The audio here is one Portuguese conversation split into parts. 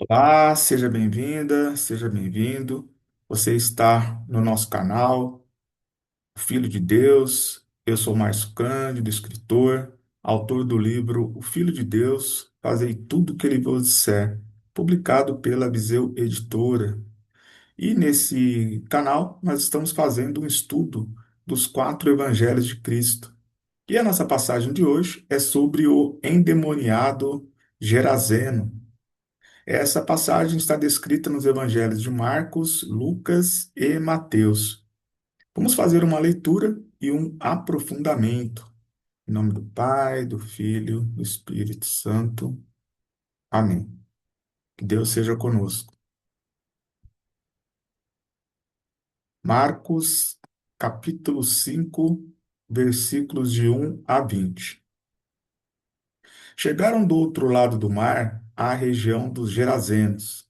Olá, seja bem-vinda, seja bem-vindo. Você está no nosso canal, o Filho de Deus. Eu sou Márcio Cândido, escritor, autor do livro O Filho de Deus, Fazei tudo o que ele vos disser, publicado pela Viseu Editora. E nesse canal nós estamos fazendo um estudo dos quatro evangelhos de Cristo. E a nossa passagem de hoje é sobre o endemoniado Gerazeno. Essa passagem está descrita nos evangelhos de Marcos, Lucas e Mateus. Vamos fazer uma leitura e um aprofundamento. Em nome do Pai, do Filho, do Espírito Santo. Amém. Que Deus seja conosco. Marcos, capítulo 5, versículos de 1 a 20. Chegaram do outro lado do mar, à região dos Gerazenos.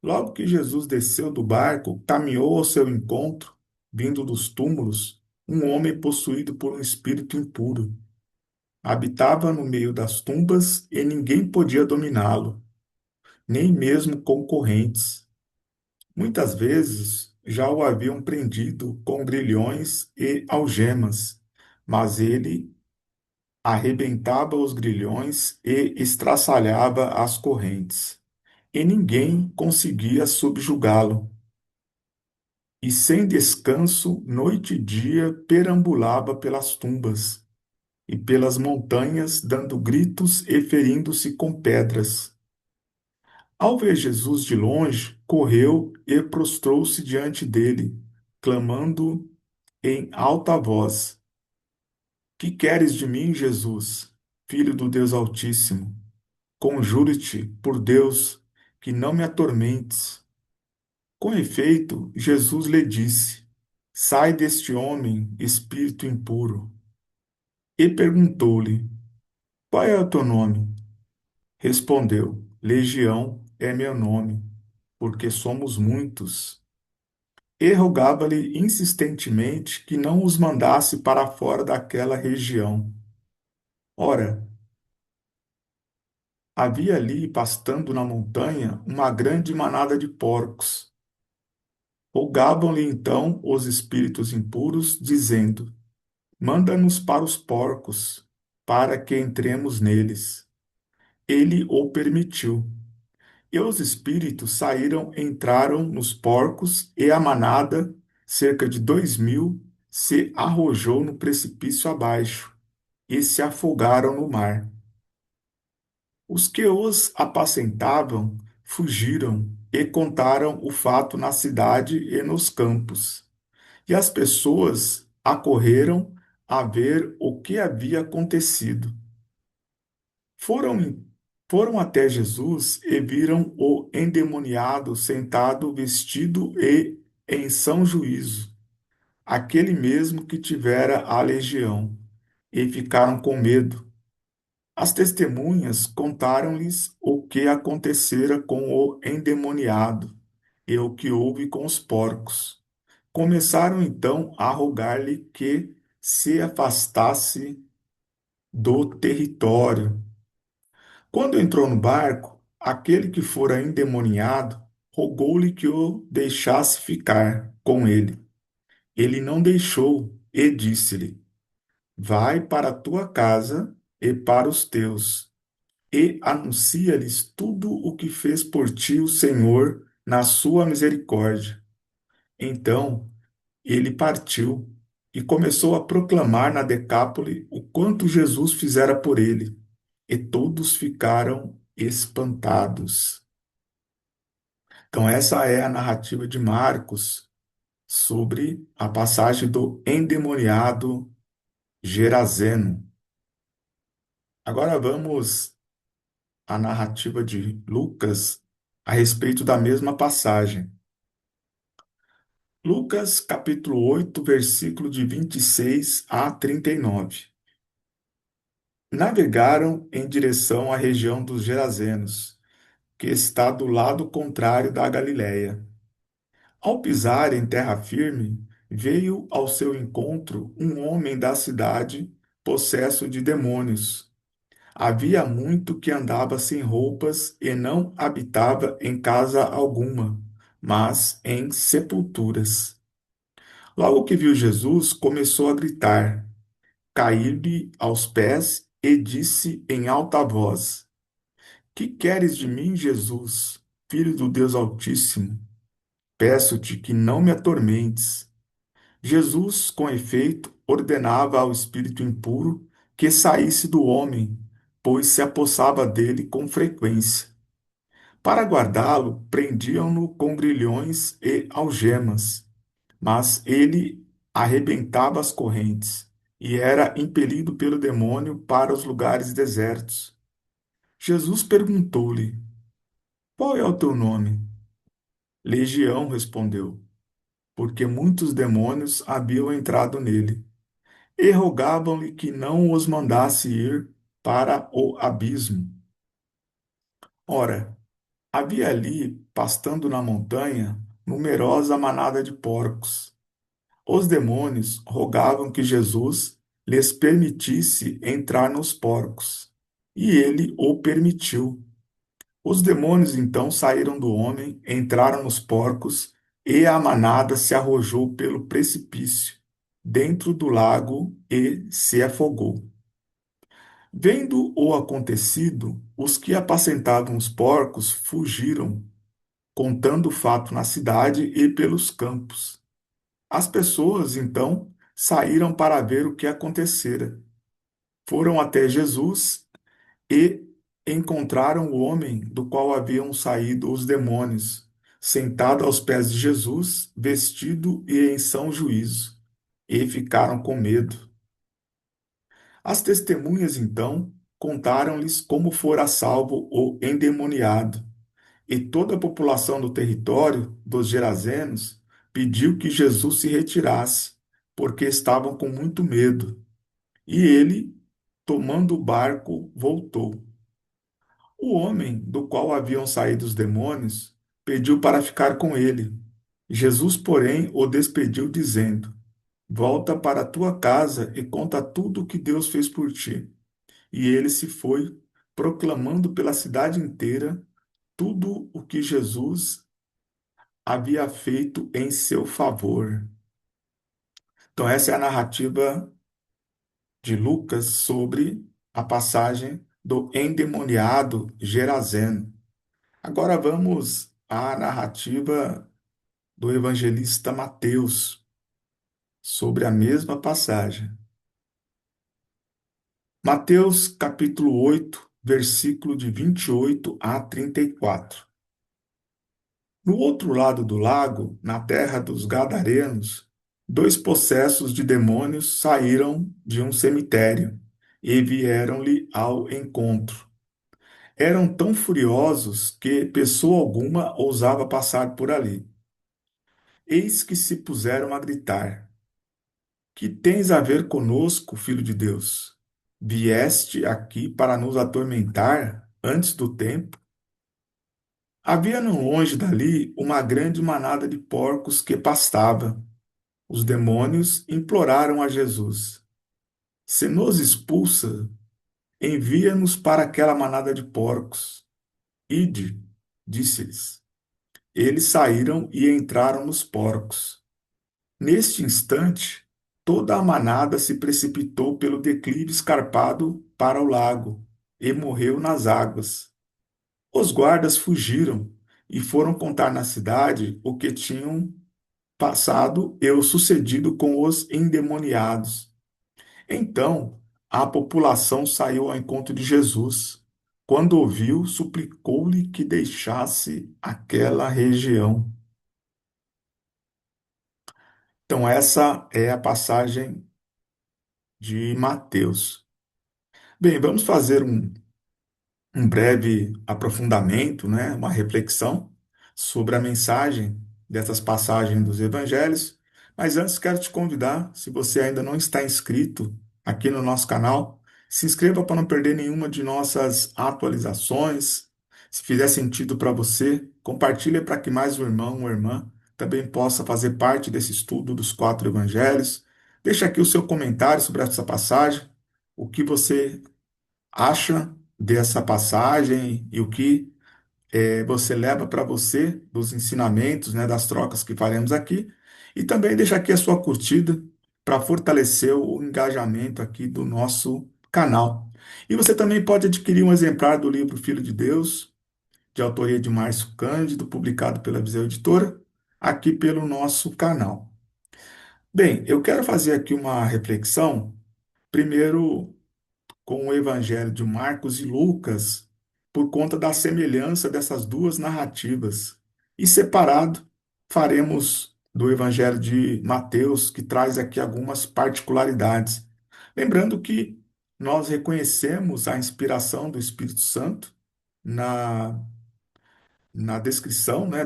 Logo que Jesus desceu do barco, caminhou ao seu encontro, vindo dos túmulos, um homem possuído por um espírito impuro. Habitava no meio das tumbas e ninguém podia dominá-lo, nem mesmo concorrentes. Muitas vezes já o haviam prendido com grilhões e algemas, mas ele arrebentava os grilhões e estraçalhava as correntes, e ninguém conseguia subjugá-lo. E sem descanso, noite e dia, perambulava pelas tumbas e pelas montanhas, dando gritos e ferindo-se com pedras. Ao ver Jesus de longe, correu e prostrou-se diante dele, clamando em alta voz: Que queres de mim, Jesus, filho do Deus Altíssimo? Conjuro-te, por Deus, que não me atormentes. Com efeito, Jesus lhe disse: Sai deste homem, espírito impuro. E perguntou-lhe: Qual é o teu nome? Respondeu: Legião é meu nome, porque somos muitos. E rogava-lhe insistentemente que não os mandasse para fora daquela região. Ora, havia ali, pastando na montanha, uma grande manada de porcos. Rogavam-lhe então os espíritos impuros, dizendo: Manda-nos para os porcos, para que entremos neles. Ele o permitiu. E os espíritos saíram, entraram nos porcos, e a manada, cerca de 2.000, se arrojou no precipício abaixo, e se afogaram no mar. Os que os apacentavam fugiram e contaram o fato na cidade e nos campos. E as pessoas acorreram a ver o que havia acontecido. Foram, foram até Jesus e viram o endemoniado sentado, vestido e em são juízo, aquele mesmo que tivera a legião, e ficaram com medo. As testemunhas contaram-lhes o que acontecera com o endemoniado e o que houve com os porcos. Começaram então a rogar-lhe que se afastasse do território. Quando entrou no barco, aquele que fora endemoniado rogou-lhe que o deixasse ficar com ele. Ele não deixou e disse-lhe: Vai para a tua casa e para os teus, e anuncia-lhes tudo o que fez por ti o Senhor na sua misericórdia. Então ele partiu e começou a proclamar na Decápole o quanto Jesus fizera por ele, e todos ficaram espantados. Então, essa é a narrativa de Marcos sobre a passagem do endemoniado Gerazeno. Agora vamos à narrativa de Lucas a respeito da mesma passagem. Lucas, capítulo 8, versículo de 26 a 39. Navegaram em direção à região dos Gerazenos, que está do lado contrário da Galiléia. Ao pisar em terra firme, veio ao seu encontro um homem da cidade, possesso de demônios. Havia muito que andava sem roupas e não habitava em casa alguma, mas em sepulturas. Logo que viu Jesus, começou a gritar, caiu-lhe aos pés e disse em alta voz: Que queres de mim, Jesus, filho do Deus Altíssimo? Peço-te que não me atormentes. Jesus, com efeito, ordenava ao espírito impuro que saísse do homem, pois se apossava dele com frequência. Para guardá-lo, prendiam-no com grilhões e algemas, mas ele arrebentava as correntes e era impelido pelo demônio para os lugares desertos. Jesus perguntou-lhe: Qual é o teu nome? Legião, respondeu, porque muitos demônios haviam entrado nele. E rogavam-lhe que não os mandasse ir para o abismo. Ora, havia ali, pastando na montanha, numerosa manada de porcos. Os demônios rogavam que Jesus lhes permitisse entrar nos porcos, e ele o permitiu. Os demônios então saíram do homem, entraram nos porcos, e a manada se arrojou pelo precipício, dentro do lago, e se afogou. Vendo o acontecido, os que apacentavam os porcos fugiram, contando o fato na cidade e pelos campos. As pessoas, então, saíram para ver o que acontecera. Foram até Jesus e encontraram o homem do qual haviam saído os demônios, sentado aos pés de Jesus, vestido e em são juízo, e ficaram com medo. As testemunhas, então, contaram-lhes como fora salvo o endemoniado, e toda a população do território dos Gerazenos pediu que Jesus se retirasse, porque estavam com muito medo. E ele, tomando o barco, voltou. O homem do qual haviam saído os demônios pediu para ficar com ele. Jesus, porém, o despediu, dizendo: Volta para a tua casa e conta tudo o que Deus fez por ti. E ele se foi, proclamando pela cidade inteira tudo o que Jesus havia feito em seu favor. Então, essa é a narrativa de Lucas sobre a passagem do endemoniado Gerazeno. Agora vamos à narrativa do evangelista Mateus sobre a mesma passagem. Mateus capítulo 8, versículo de 28 a 34. No outro lado do lago, na terra dos Gadarenos, dois possessos de demônios saíram de um cemitério e vieram-lhe ao encontro. Eram tão furiosos que pessoa alguma ousava passar por ali. Eis que se puseram a gritar: Que tens a ver conosco, filho de Deus? Vieste aqui para nos atormentar antes do tempo? Havia não longe dali uma grande manada de porcos que pastava. Os demônios imploraram a Jesus: Se nos expulsa, envia-nos para aquela manada de porcos. Ide, disse-lhes. Eles saíram e entraram nos porcos. Neste instante, toda a manada se precipitou pelo declive escarpado para o lago e morreu nas águas. Os guardas fugiram e foram contar na cidade o que tinham passado e o sucedido com os endemoniados. Então, a população saiu ao encontro de Jesus. Quando ouviu, suplicou-lhe que deixasse aquela região. Então, essa é a passagem de Mateus. Bem, vamos fazer um breve aprofundamento, né, uma reflexão sobre a mensagem dessas passagens dos evangelhos. Mas antes quero te convidar, se você ainda não está inscrito aqui no nosso canal, se inscreva para não perder nenhuma de nossas atualizações. Se fizer sentido para você, compartilhe para que mais um irmão ou irmã também possa fazer parte desse estudo dos quatro evangelhos. Deixa aqui o seu comentário sobre essa passagem, o que você acha dessa passagem e o que você leva para você dos ensinamentos, né, das trocas que faremos aqui. E também deixa aqui a sua curtida para fortalecer o engajamento aqui do nosso canal. E você também pode adquirir um exemplar do livro Filho de Deus, de autoria de Márcio Cândido, publicado pela Viseu Editora, aqui pelo nosso canal. Bem, eu quero fazer aqui uma reflexão, primeiro com o Evangelho de Marcos e Lucas, por conta da semelhança dessas duas narrativas. E separado, faremos do Evangelho de Mateus, que traz aqui algumas particularidades. Lembrando que nós reconhecemos a inspiração do Espírito Santo na, na descrição, né,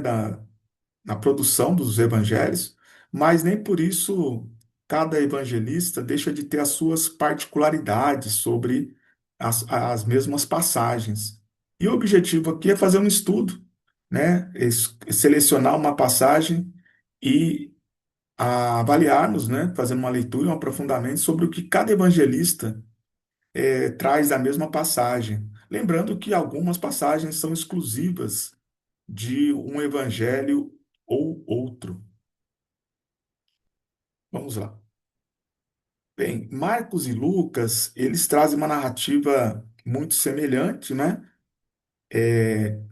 na produção dos evangelhos, mas nem por isso cada evangelista deixa de ter as suas particularidades sobre as mesmas passagens. E o objetivo aqui é fazer um estudo, né? Selecionar uma passagem e avaliarmos, né? Fazendo uma leitura, um aprofundamento sobre o que cada evangelista traz da mesma passagem. Lembrando que algumas passagens são exclusivas de um evangelho ou outro. Vamos lá. Bem, Marcos e Lucas, eles trazem uma narrativa muito semelhante, né?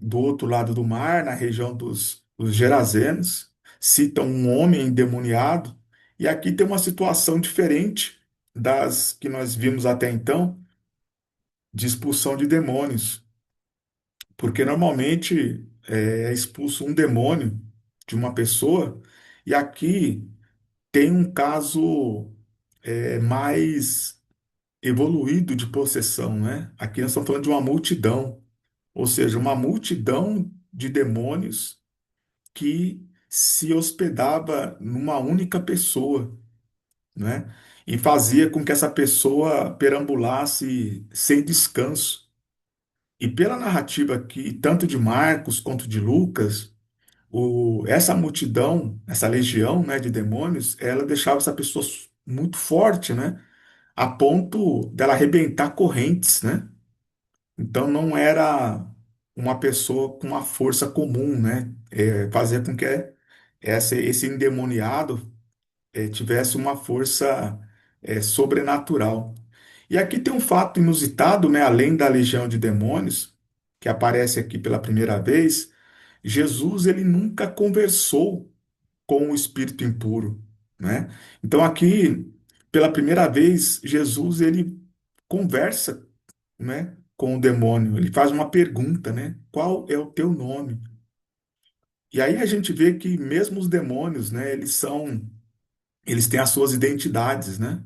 Do outro lado do mar, na região dos Gerazenos, citam um homem endemoniado, e aqui tem uma situação diferente das que nós vimos até então, de expulsão de demônios, porque normalmente é expulso um demônio de uma pessoa, e aqui tem um caso mais evoluído de possessão, né? Aqui nós estamos falando de uma multidão, ou seja, uma multidão de demônios que se hospedava numa única pessoa, né? E fazia com que essa pessoa perambulasse sem descanso. E pela narrativa aqui, tanto de Marcos quanto de Lucas, essa multidão, essa legião, né, de demônios, ela deixava essa pessoa muito forte, né? A ponto dela arrebentar correntes, né? Então não era uma pessoa com uma força comum, né? Fazia com que esse endemoniado tivesse uma força sobrenatural. E aqui tem um fato inusitado, né? Além da legião de demônios, que aparece aqui pela primeira vez, Jesus ele nunca conversou com o espírito impuro, né? Então aqui, pela primeira vez, Jesus ele conversa, né, com o demônio. Ele faz uma pergunta, né? Qual é o teu nome? E aí a gente vê que mesmo os demônios, né, eles têm as suas identidades, né?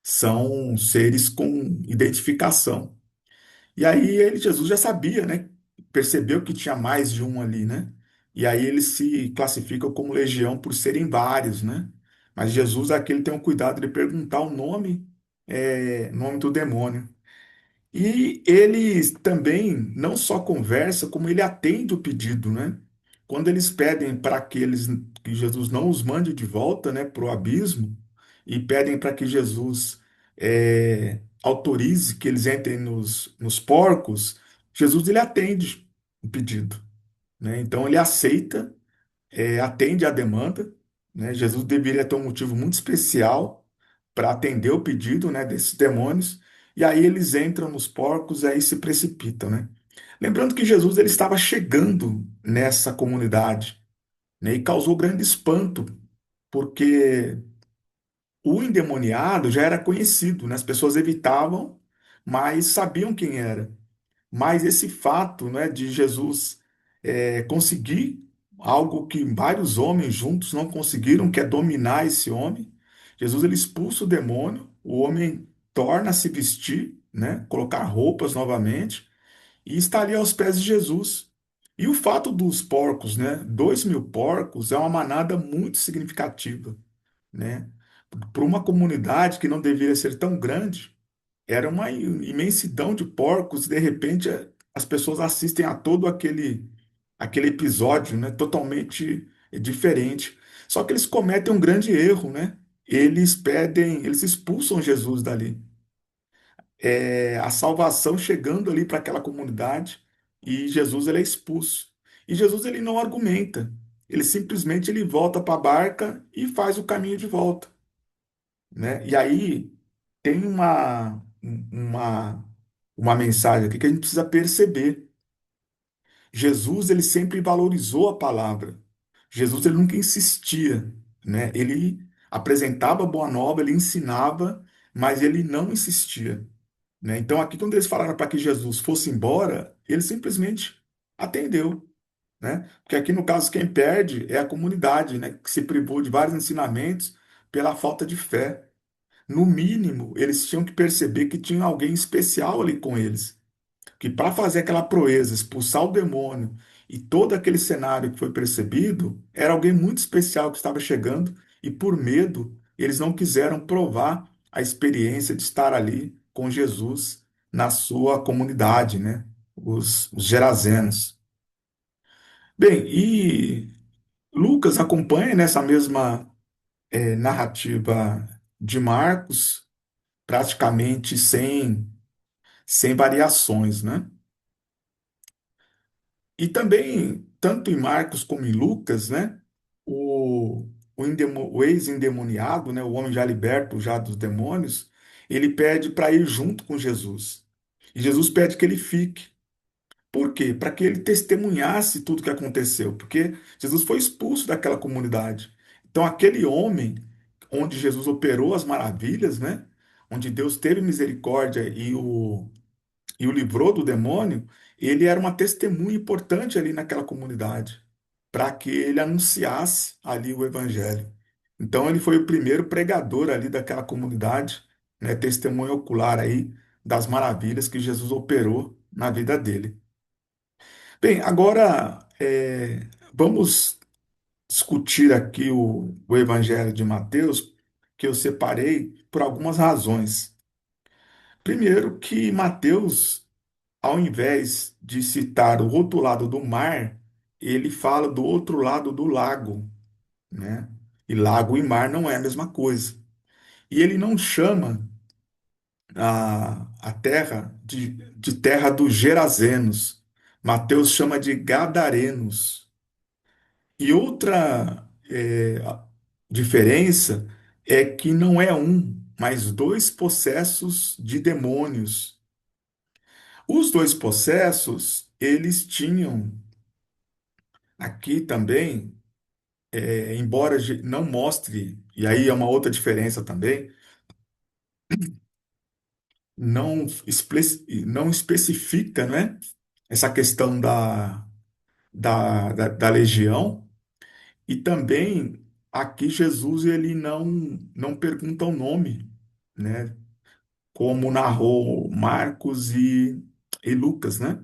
São seres com identificação. E aí Jesus já sabia, né? Percebeu que tinha mais de um ali, né? E aí eles se classificam como legião por serem vários, né? Mas Jesus aqui ele tem o cuidado de perguntar o nome do demônio. E ele também não só conversa, como ele atende o pedido, né? Quando eles pedem para que Jesus não os mande de volta, né, para o abismo, e pedem para que Jesus autorize que eles entrem nos porcos, Jesus ele atende o pedido, né? Então ele aceita, atende à demanda, né? Jesus deveria ter um motivo muito especial para atender o pedido, né, desses demônios, e aí eles entram nos porcos e aí se precipitam, né? Lembrando que Jesus ele estava chegando nessa comunidade, né, e causou grande espanto, porque o endemoniado já era conhecido, né? As pessoas evitavam, mas sabiam quem era. Mas esse fato, né, de Jesus conseguir algo que vários homens juntos não conseguiram, que é dominar esse homem. Jesus ele expulsa o demônio, o homem torna a se vestir, né, colocar roupas novamente e está ali aos pés de Jesus. E o fato dos porcos, né, 2.000 porcos é uma manada muito significativa, né? Para uma comunidade que não deveria ser tão grande, era uma imensidão de porcos, e de repente as pessoas assistem a todo aquele episódio, né, totalmente diferente. Só que eles cometem um grande erro, né? Eles expulsam Jesus dali. a salvação chegando ali para aquela comunidade e Jesus ele é expulso. E Jesus ele não argumenta, ele simplesmente ele volta para a barca e faz o caminho de volta, né? E aí tem uma mensagem aqui que a gente precisa perceber. Jesus ele sempre valorizou a palavra. Jesus ele nunca insistia, né? Ele apresentava a boa nova, ele ensinava, mas ele não insistia, né? Então aqui quando eles falaram para que Jesus fosse embora, ele simplesmente atendeu, né? Porque aqui no caso quem perde é a comunidade, né? Que se privou de vários ensinamentos pela falta de fé. No mínimo, eles tinham que perceber que tinha alguém especial ali com eles, que para fazer aquela proeza, expulsar o demônio e todo aquele cenário que foi percebido, era alguém muito especial que estava chegando e por medo eles não quiseram provar a experiência de estar ali com Jesus na sua comunidade, né? Os Gerazenos. Bem, e Lucas acompanha nessa mesma narrativa de Marcos, praticamente sem variações, né? E também, tanto em Marcos como em Lucas, né, o ex-endemoniado, né, o homem já liberto já dos demônios, ele pede para ir junto com Jesus. E Jesus pede que ele fique. Por quê? Para que ele testemunhasse tudo o que aconteceu, porque Jesus foi expulso daquela comunidade. Então, aquele homem onde Jesus operou as maravilhas, né, onde Deus teve misericórdia e o livrou do demônio, ele era uma testemunha importante ali naquela comunidade, para que ele anunciasse ali o evangelho. Então ele foi o primeiro pregador ali daquela comunidade, né, testemunha ocular aí das maravilhas que Jesus operou na vida dele. Bem, agora vamos discutir aqui o evangelho de Mateus, que eu separei por algumas razões. Primeiro, que Mateus ao invés de citar o outro lado do mar, ele fala do outro lado do lago, né? E lago e mar não é a mesma coisa. E ele não chama a terra de terra dos Gerazenos. Mateus chama de Gadarenos. E outra diferença é que não é um, mas dois possessos de demônios. Os dois possessos, eles tinham aqui também embora não mostre, e aí é uma outra diferença também, não especifica, né, essa questão da legião, e também aqui Jesus ele não pergunta o nome, né, como narrou Marcos e Lucas, né?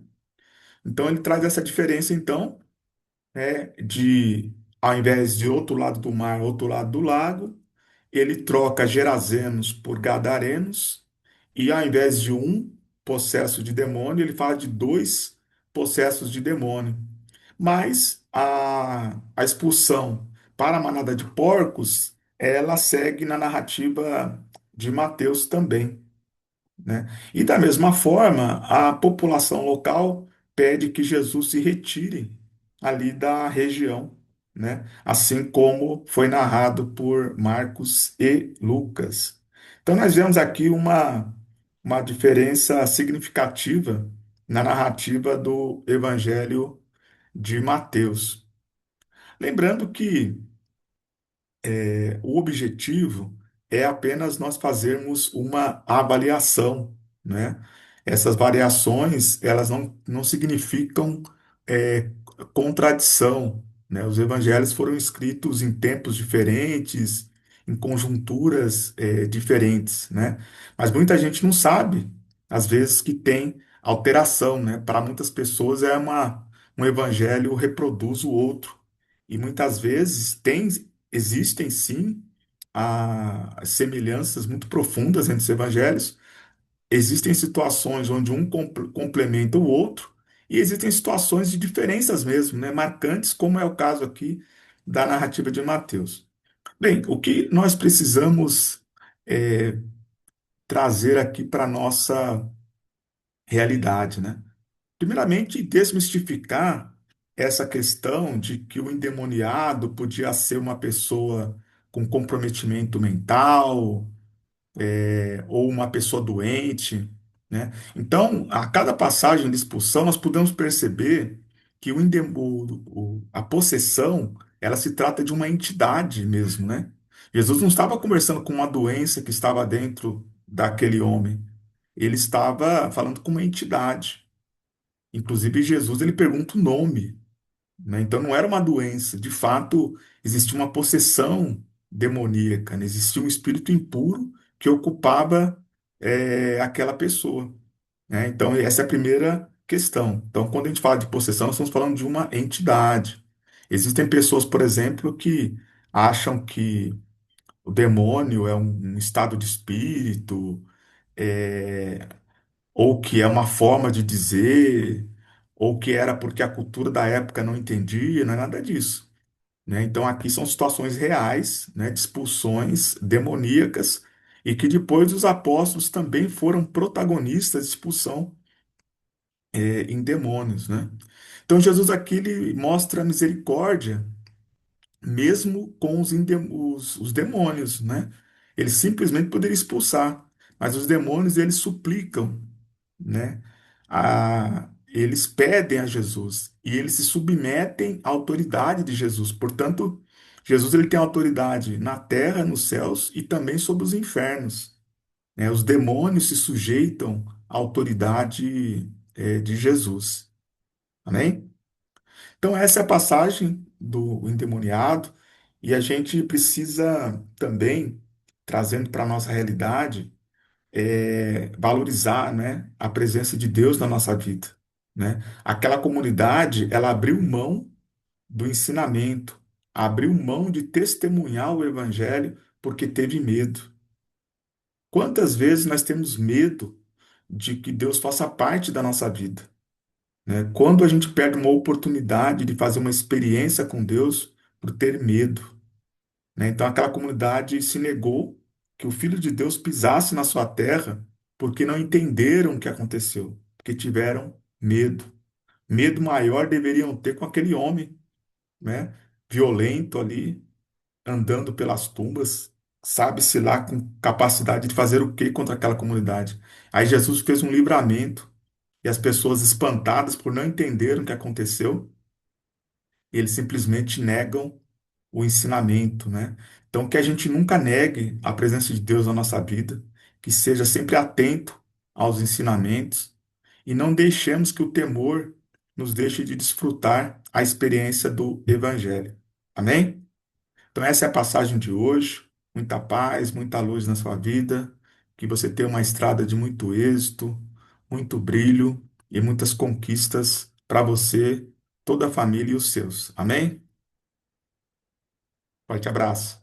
Então ele traz essa diferença, então, ao invés de outro lado do mar, outro lado do lago, ele troca Gerazenos por Gadarenos, e ao invés de um possesso de demônio, ele fala de dois possessos de demônio. Mas a expulsão para a manada de porcos, ela segue na narrativa de Mateus também, né? E da mesma forma, a população local pede que Jesus se retire ali da região, né? Assim como foi narrado por Marcos e Lucas. Então, nós vemos aqui uma diferença significativa na narrativa do Evangelho de Mateus. Lembrando que o objetivo é apenas nós fazermos uma avaliação, né? Essas variações, elas não significam é, contradição, né? Os evangelhos foram escritos em tempos diferentes, em conjunturas diferentes, né? Mas muita gente não sabe, às vezes, que tem alteração, né? Para muitas pessoas um evangelho reproduz o outro. E muitas vezes existem sim semelhanças muito profundas entre os evangelhos. Existem situações onde um complementa o outro, e existem situações de diferenças mesmo, né, marcantes, como é o caso aqui da narrativa de Mateus. Bem, o que nós precisamos trazer aqui para a nossa realidade, né? Primeiramente, desmistificar essa questão de que o endemoniado podia ser uma pessoa com comprometimento mental, ou uma pessoa doente, né? Então, a cada passagem de expulsão, nós podemos perceber que a possessão, ela se trata de uma entidade mesmo, né? Jesus não estava conversando com uma doença que estava dentro daquele homem. Ele estava falando com uma entidade. Inclusive, Jesus, ele pergunta o nome, né? Então, não era uma doença. De fato, existia uma possessão demoníaca, né? Existia um espírito impuro que ocupava aquela pessoa, né? Então, essa é a primeira questão. Então, quando a gente fala de possessão, nós estamos falando de uma entidade. Existem pessoas, por exemplo, que acham que o demônio é um estado de espírito, é, ou que é uma forma de dizer, ou que era porque a cultura da época não entendia, não é nada disso, né? Então aqui são situações reais, né, de expulsões demoníacas e que depois os apóstolos também foram protagonistas de expulsão em demônios, né? Então Jesus aqui ele mostra misericórdia mesmo com os demônios, né? Ele simplesmente poderia expulsar, mas os demônios eles suplicam, né? Eles pedem a Jesus e eles se submetem à autoridade de Jesus. Portanto, Jesus ele tem autoridade na terra, nos céus e também sobre os infernos, né? Os demônios se sujeitam à autoridade, de Jesus. Amém? Então, essa é a passagem do endemoniado, e a gente precisa também, trazendo para a nossa realidade, valorizar, né, a presença de Deus na nossa vida, né? Aquela comunidade, ela abriu mão do ensinamento, abriu mão de testemunhar o evangelho porque teve medo. Quantas vezes nós temos medo de que Deus faça parte da nossa vida, né? Quando a gente perde uma oportunidade de fazer uma experiência com Deus por ter medo, né? Então aquela comunidade se negou que o Filho de Deus pisasse na sua terra porque não entenderam o que aconteceu, porque tiveram medo. Medo maior deveriam ter com aquele homem, né? Violento ali, andando pelas tumbas, sabe-se lá com capacidade de fazer o que contra aquela comunidade. Aí Jesus fez um livramento e as pessoas espantadas por não entenderem o que aconteceu, eles simplesmente negam o ensinamento, né? Então, que a gente nunca negue a presença de Deus na nossa vida, que seja sempre atento aos ensinamentos e não deixemos que o temor nos deixe de desfrutar a experiência do Evangelho. Amém? Então, essa é a passagem de hoje. Muita paz, muita luz na sua vida. Que você tenha uma estrada de muito êxito, muito brilho e muitas conquistas para você, toda a família e os seus. Amém? Forte abraço.